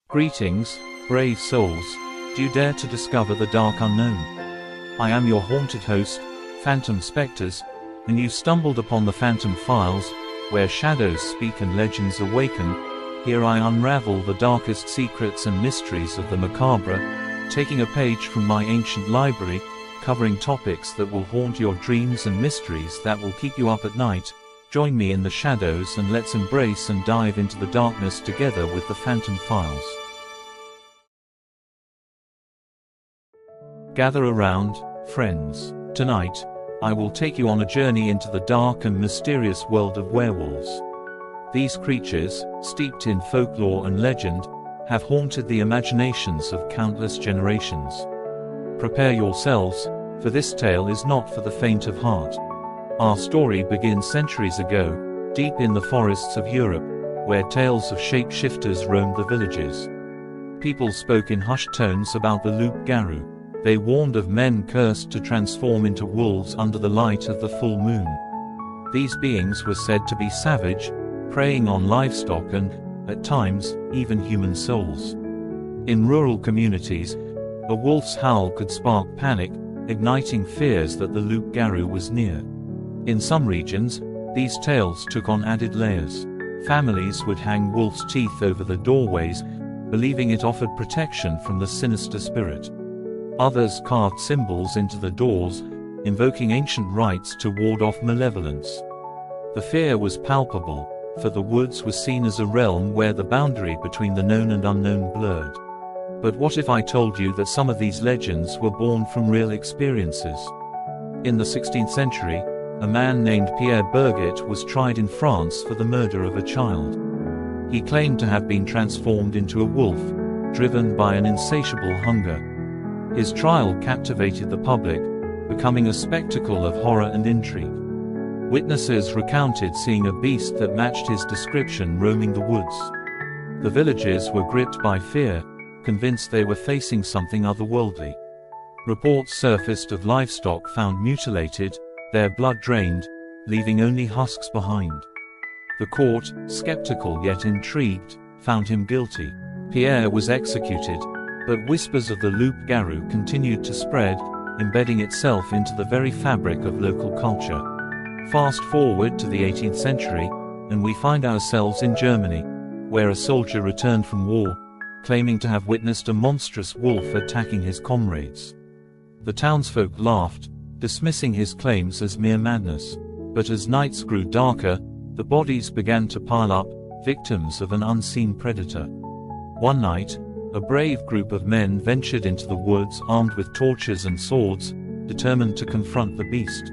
Greetings, brave souls. Do you dare to discover the dark unknown? I am your haunted host, Phantom Spectres, and you stumbled upon the Phantom Files, where shadows speak and legends awaken. Here I unravel the darkest secrets and mysteries of the macabre, taking a page from my ancient library, covering topics that will haunt your dreams and mysteries that will keep you up at night. Join me in the shadows and let's embrace and dive into the darkness together with the Phantom Files. Gather around, friends. Tonight, I will take you on a journey into the dark and mysterious world of werewolves. These creatures, steeped in folklore and legend, have haunted the imaginations of countless generations. Prepare yourselves, for this tale is not for the faint of heart. Our story begins centuries ago, deep in the forests of Europe, where tales of shapeshifters roamed the villages. People spoke in hushed tones about the loup-garou. They warned of men cursed to transform into wolves under the light of the full moon. These beings were said to be savage, preying on livestock and, at times, even human souls. In rural communities, a wolf's howl could spark panic, igniting fears that the loup-garou was near. In some regions, these tales took on added layers. Families would hang wolf's teeth over the doorways, believing it offered protection from the sinister spirit. Others carved symbols into the doors, invoking ancient rites to ward off malevolence. The fear was palpable, for the woods were seen as a realm where the boundary between the known and unknown blurred. But what if I told you that some of these legends were born from real experiences? In the 16th century, a man named Pierre Berget was tried in France for the murder of a child. He claimed to have been transformed into a wolf, driven by an insatiable hunger. His trial captivated the public, becoming a spectacle of horror and intrigue. Witnesses recounted seeing a beast that matched his description roaming the woods. The villagers were gripped by fear, convinced they were facing something otherworldly. Reports surfaced of livestock found mutilated, their blood drained, leaving only husks behind. The court, skeptical yet intrigued, found him guilty. Pierre was executed, but whispers of the loup-garou continued to spread, embedding itself into the very fabric of local culture. Fast forward to the 18th century, and we find ourselves in Germany, where a soldier returned from war, claiming to have witnessed a monstrous wolf attacking his comrades. The townsfolk laughed, dismissing his claims as mere madness. But as nights grew darker, the bodies began to pile up, victims of an unseen predator. One night, a brave group of men ventured into the woods armed with torches and swords, determined to confront the beast.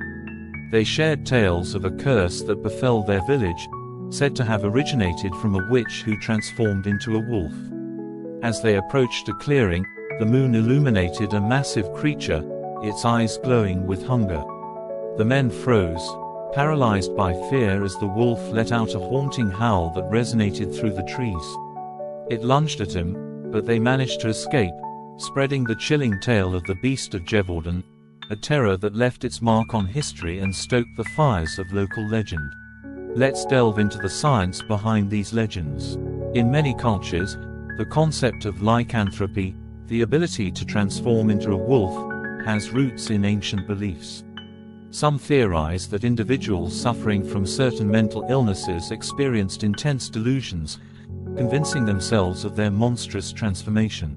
They shared tales of a curse that befell their village, said to have originated from a witch who transformed into a wolf. As they approached a clearing, the moon illuminated a massive creature, its eyes glowing with hunger. The men froze, paralyzed by fear as the wolf let out a haunting howl that resonated through the trees. It lunged at him, but they managed to escape, spreading the chilling tale of the Beast of Gévaudan, a terror that left its mark on history and stoked the fires of local legend. Let's delve into the science behind these legends. In many cultures, the concept of lycanthropy, the ability to transform into a wolf, has roots in ancient beliefs. Some theorize that individuals suffering from certain mental illnesses experienced intense delusions, convincing themselves of their monstrous transformation.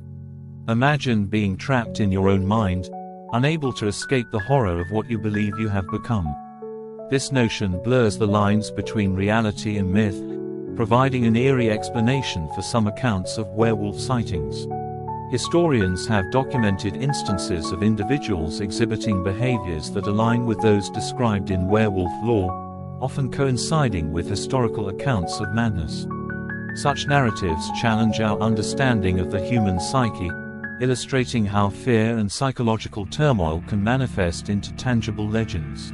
Imagine being trapped in your own mind, unable to escape the horror of what you believe you have become. This notion blurs the lines between reality and myth, providing an eerie explanation for some accounts of werewolf sightings. Historians have documented instances of individuals exhibiting behaviors that align with those described in werewolf lore, often coinciding with historical accounts of madness. Such narratives challenge our understanding of the human psyche, illustrating how fear and psychological turmoil can manifest into tangible legends.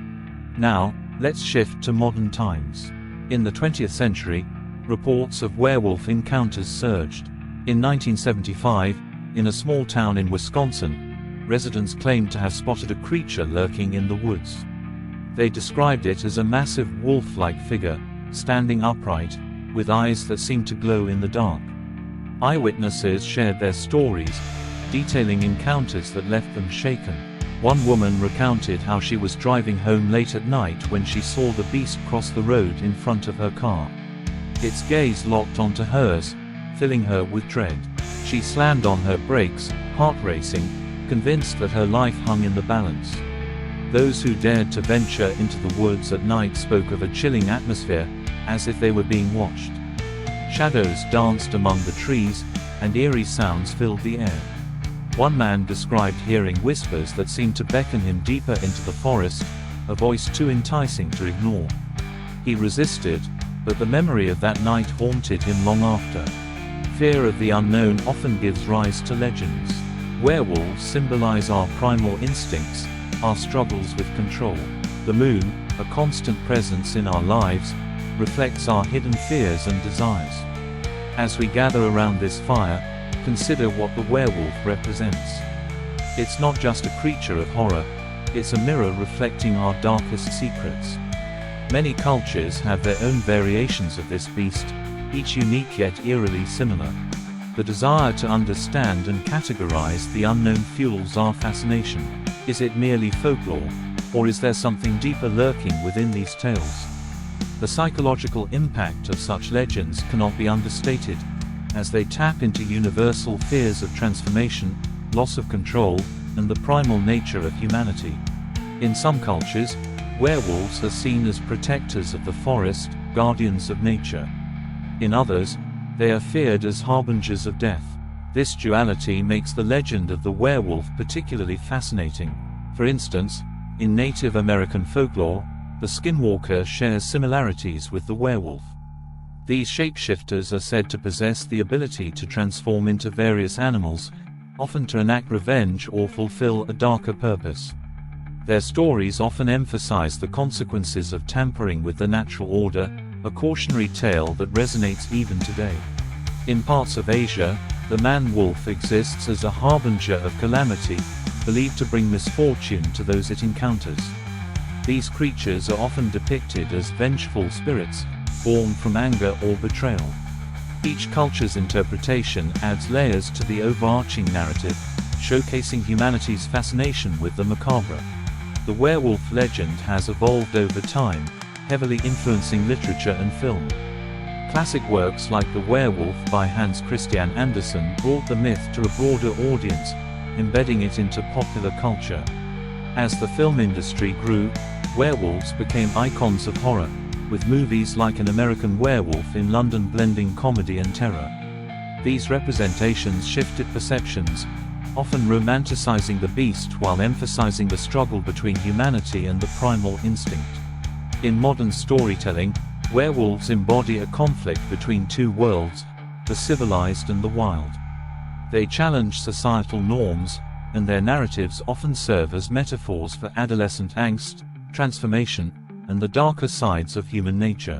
Now, let's shift to modern times. In the 20th century, reports of werewolf encounters surged. In 1975, in a small town in Wisconsin, residents claimed to have spotted a creature lurking in the woods. They described it as a massive wolf-like figure, standing upright, with eyes that seemed to glow in the dark. Eyewitnesses shared their stories, detailing encounters that left them shaken. One woman recounted how she was driving home late at night when she saw the beast cross the road in front of her car. Its gaze locked onto hers, filling her with dread. She slammed on her brakes, heart racing, convinced that her life hung in the balance. Those who dared to venture into the woods at night spoke of a chilling atmosphere, as if they were being watched. Shadows danced among the trees, and eerie sounds filled the air. One man described hearing whispers that seemed to beckon him deeper into the forest, a voice too enticing to ignore. He resisted, but the memory of that night haunted him long after. Fear of the unknown often gives rise to legends. Werewolves symbolize our primal instincts, our struggles with control. The moon, a constant presence in our lives, reflects our hidden fears and desires. As we gather around this fire, consider what the werewolf represents. It's not just a creature of horror, it's a mirror reflecting our darkest secrets. Many cultures have their own variations of this beast, each unique yet eerily similar. The desire to understand and categorize the unknown fuels our fascination. Is it merely folklore, or is there something deeper lurking within these tales? The psychological impact of such legends cannot be understated, as they tap into universal fears of transformation, loss of control, and the primal nature of humanity. In some cultures, werewolves are seen as protectors of the forest, guardians of nature. In others, they are feared as harbingers of death. This duality makes the legend of the werewolf particularly fascinating. For instance, in Native American folklore, the skinwalker shares similarities with the werewolf. These shapeshifters are said to possess the ability to transform into various animals, often to enact revenge or fulfill a darker purpose. Their stories often emphasize the consequences of tampering with the natural order, a cautionary tale that resonates even today. In parts of Asia, the man-wolf exists as a harbinger of calamity, believed to bring misfortune to those it encounters. These creatures are often depicted as vengeful spirits, born from anger or betrayal. Each culture's interpretation adds layers to the overarching narrative, showcasing humanity's fascination with the macabre. The werewolf legend has evolved over time, heavily influencing literature and film. Classic works like The Werewolf by Hans Christian Andersen brought the myth to a broader audience, embedding it into popular culture. As the film industry grew, werewolves became icons of horror, with movies like An American Werewolf in London blending comedy and terror. These representations shifted perceptions, often romanticizing the beast while emphasizing the struggle between humanity and the primal instinct. In modern storytelling, werewolves embody a conflict between two worlds, the civilized and the wild. They challenge societal norms, and their narratives often serve as metaphors for adolescent angst, transformation, and the darker sides of human nature.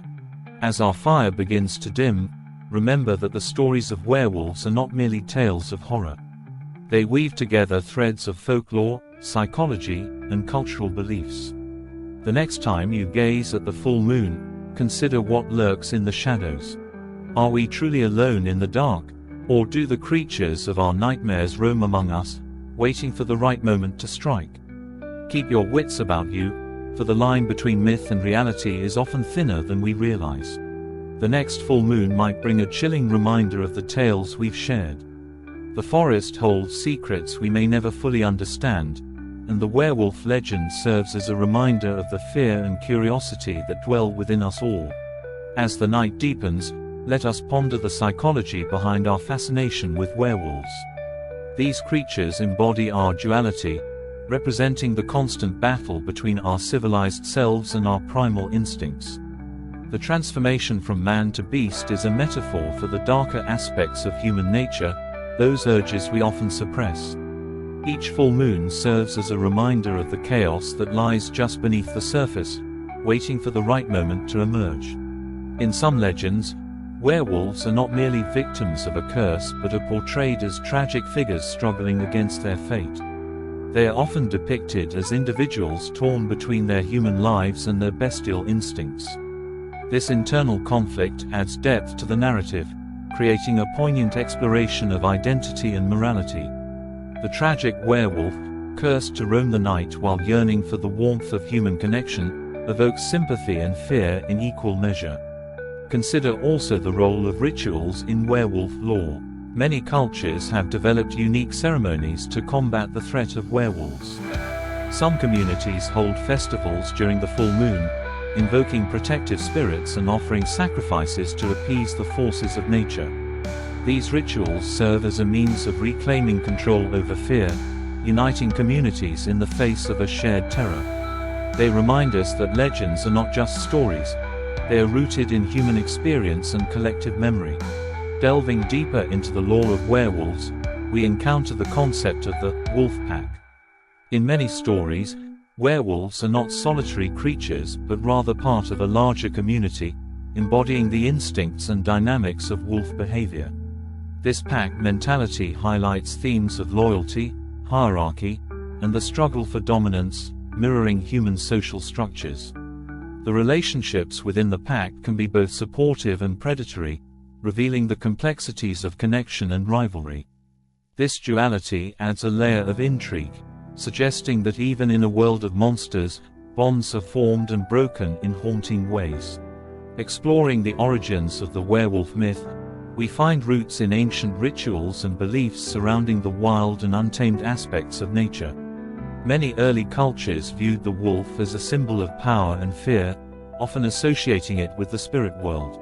As our fire begins to dim, remember that the stories of werewolves are not merely tales of horror. They weave together threads of folklore, psychology, and cultural beliefs. The next time you gaze at the full moon, consider what lurks in the shadows. Are we truly alone in the dark, or do the creatures of our nightmares roam among us, waiting for the right moment to strike? Keep your wits about you, for the line between myth and reality is often thinner than we realize. The next full moon might bring a chilling reminder of the tales we've shared. The forest holds secrets we may never fully understand, and the werewolf legend serves as a reminder of the fear and curiosity that dwell within us all. As the night deepens, let us ponder the psychology behind our fascination with werewolves. These creatures embody our duality, representing the constant battle between our civilized selves and our primal instincts. The transformation from man to beast is a metaphor for the darker aspects of human nature, those urges we often suppress. Each full moon serves as a reminder of the chaos that lies just beneath the surface, waiting for the right moment to emerge. In some legends, werewolves are not merely victims of a curse but are portrayed as tragic figures struggling against their fate. They are often depicted as individuals torn between their human lives and their bestial instincts. This internal conflict adds depth to the narrative, creating a poignant exploration of identity and morality. The tragic werewolf, cursed to roam the night while yearning for the warmth of human connection, evokes sympathy and fear in equal measure. Consider also the role of rituals in werewolf lore. Many cultures have developed unique ceremonies to combat the threat of werewolves. Some communities hold festivals during the full moon, invoking protective spirits and offering sacrifices to appease the forces of nature. These rituals serve as a means of reclaiming control over fear, uniting communities in the face of a shared terror. They remind us that legends are not just stories, they are rooted in human experience and collective memory. Delving deeper into the lore of werewolves, we encounter the concept of the wolf pack. In many stories, werewolves are not solitary creatures but rather part of a larger community, embodying the instincts and dynamics of wolf behavior. This pack mentality highlights themes of loyalty, hierarchy, and the struggle for dominance, mirroring human social structures. The relationships within the pack can be both supportive and predatory, revealing the complexities of connection and rivalry. This duality adds a layer of intrigue, suggesting that even in a world of monsters, bonds are formed and broken in haunting ways. Exploring the origins of the werewolf myth, we find roots in ancient rituals and beliefs surrounding the wild and untamed aspects of nature. Many early cultures viewed the wolf as a symbol of power and fear, often associating it with the spirit world.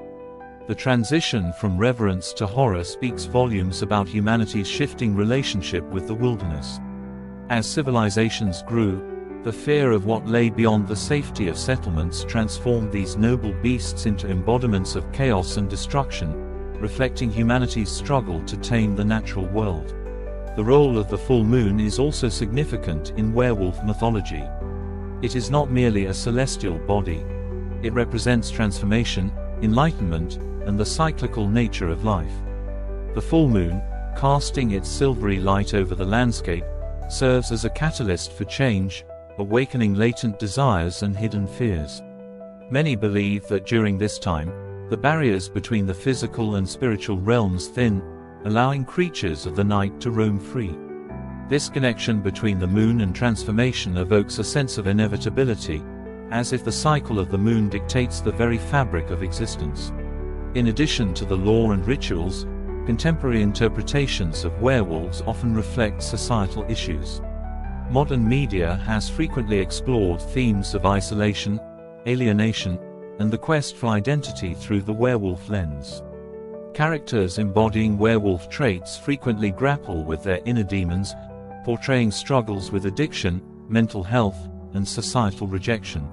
The transition from reverence to horror speaks volumes about humanity's shifting relationship with the wilderness. As civilizations grew, the fear of what lay beyond the safety of settlements transformed these noble beasts into embodiments of chaos and destruction, reflecting humanity's struggle to tame the natural world. The role of the full moon is also significant in werewolf mythology. It is not merely a celestial body. It represents transformation, enlightenment, and the cyclical nature of life. The full moon, casting its silvery light over the landscape, serves as a catalyst for change, awakening latent desires and hidden fears. Many believe that during this time, the barriers between the physical and spiritual realms thin, allowing creatures of the night to roam free. This connection between the moon and transformation evokes a sense of inevitability, as if the cycle of the moon dictates the very fabric of existence. In addition to the lore and rituals, contemporary interpretations of werewolves often reflect societal issues. Modern media has frequently explored themes of isolation, alienation, and the quest for identity through the werewolf lens. Characters embodying werewolf traits frequently grapple with their inner demons, portraying struggles with addiction, mental health, and societal rejection.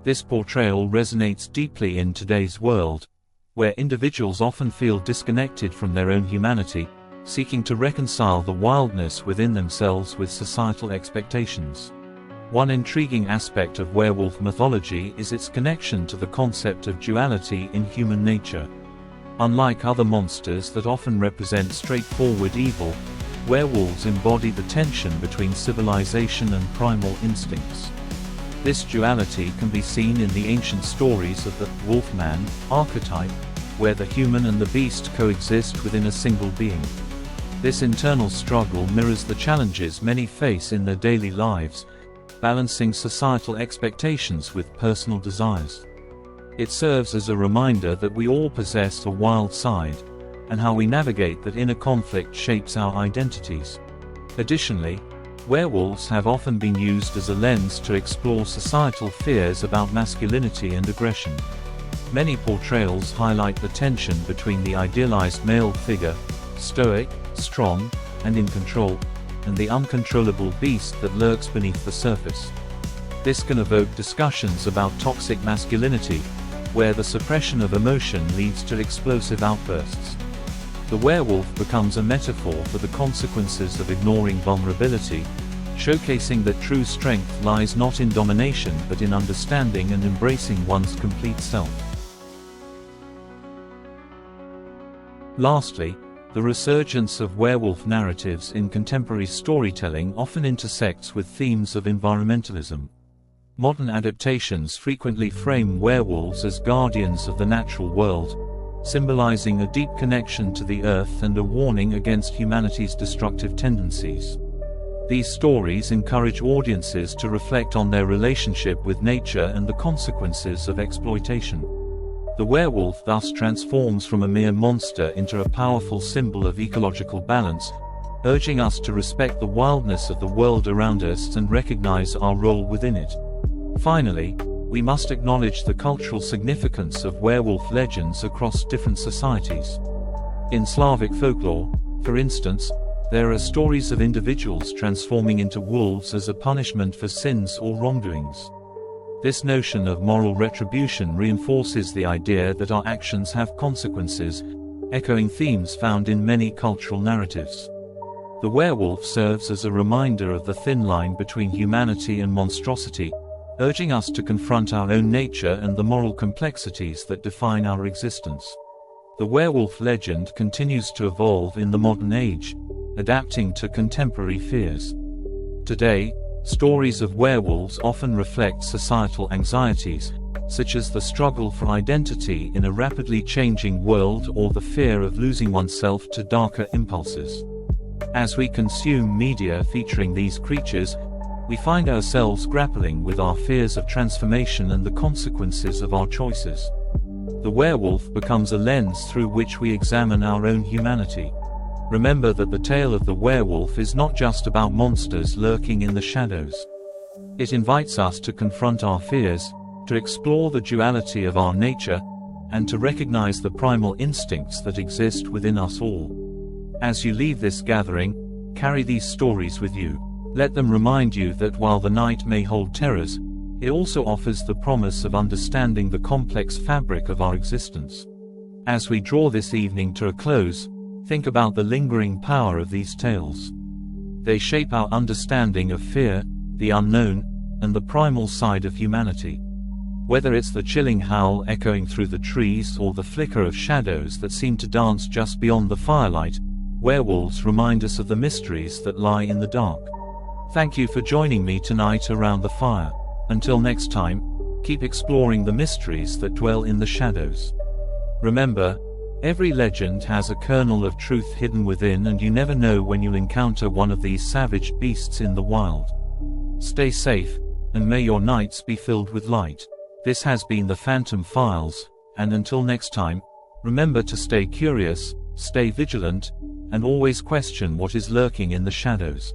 This portrayal resonates deeply in today's world, where individuals often feel disconnected from their own humanity, seeking to reconcile the wildness within themselves with societal expectations. One intriguing aspect of werewolf mythology is its connection to the concept of duality in human nature. Unlike other monsters that often represent straightforward evil, werewolves embody the tension between civilization and primal instincts. This duality can be seen in the ancient stories of the wolfman archetype, where the human and the beast coexist within a single being. This internal struggle mirrors the challenges many face in their daily lives, balancing societal expectations with personal desires. It serves as a reminder that we all possess a wild side, and how we navigate that inner conflict shapes our identities. Additionally, werewolves have often been used as a lens to explore societal fears about masculinity and aggression. Many portrayals highlight the tension between the idealized male figure, stoic, strong, and in control, and the uncontrollable beast that lurks beneath the surface. This can evoke discussions about toxic masculinity, where the suppression of emotion leads to explosive outbursts. The werewolf becomes a metaphor for the consequences of ignoring vulnerability, showcasing that true strength lies not in domination but in understanding and embracing one's complete self. Lastly, the resurgence of werewolf narratives in contemporary storytelling often intersects with themes of environmentalism. Modern adaptations frequently frame werewolves as guardians of the natural world, symbolizing a deep connection to the earth and a warning against humanity's destructive tendencies. These stories encourage audiences to reflect on their relationship with nature and the consequences of exploitation. The werewolf thus transforms from a mere monster into a powerful symbol of ecological balance, urging us to respect the wildness of the world around us and recognize our role within it. Finally, we must acknowledge the cultural significance of werewolf legends across different societies. In Slavic folklore, for instance, there are stories of individuals transforming into wolves as a punishment for sins or wrongdoings. This notion of moral retribution reinforces the idea that our actions have consequences, echoing themes found in many cultural narratives. The werewolf serves as a reminder of the thin line between humanity and monstrosity, urging us to confront our own nature and the moral complexities that define our existence. The werewolf legend continues to evolve in the modern age, adapting to contemporary fears. Today, stories of werewolves often reflect societal anxieties, such as the struggle for identity in a rapidly changing world or the fear of losing oneself to darker impulses. As we consume media featuring these creatures, we find ourselves grappling with our fears of transformation and the consequences of our choices. The werewolf becomes a lens through which we examine our own humanity. Remember that the tale of the werewolf is not just about monsters lurking in the shadows. It invites us to confront our fears, to explore the duality of our nature, and to recognize the primal instincts that exist within us all. As you leave this gathering, carry these stories with you. Let them remind you that while the night may hold terrors, it also offers the promise of understanding the complex fabric of our existence. As we draw this evening to a close, think about the lingering power of these tales. They shape our understanding of fear, the unknown, and the primal side of humanity. Whether it's the chilling howl echoing through the trees or the flicker of shadows that seem to dance just beyond the firelight, werewolves remind us of the mysteries that lie in the dark. Thank you for joining me tonight around the fire. Until next time, keep exploring the mysteries that dwell in the shadows. Remember, every legend has a kernel of truth hidden within, and you never know when you'll encounter one of these savage beasts in the wild. Stay safe, and may your nights be filled with light. This has been the Phantom Files, and until next time, remember to stay curious, stay vigilant, and always question what is lurking in the shadows.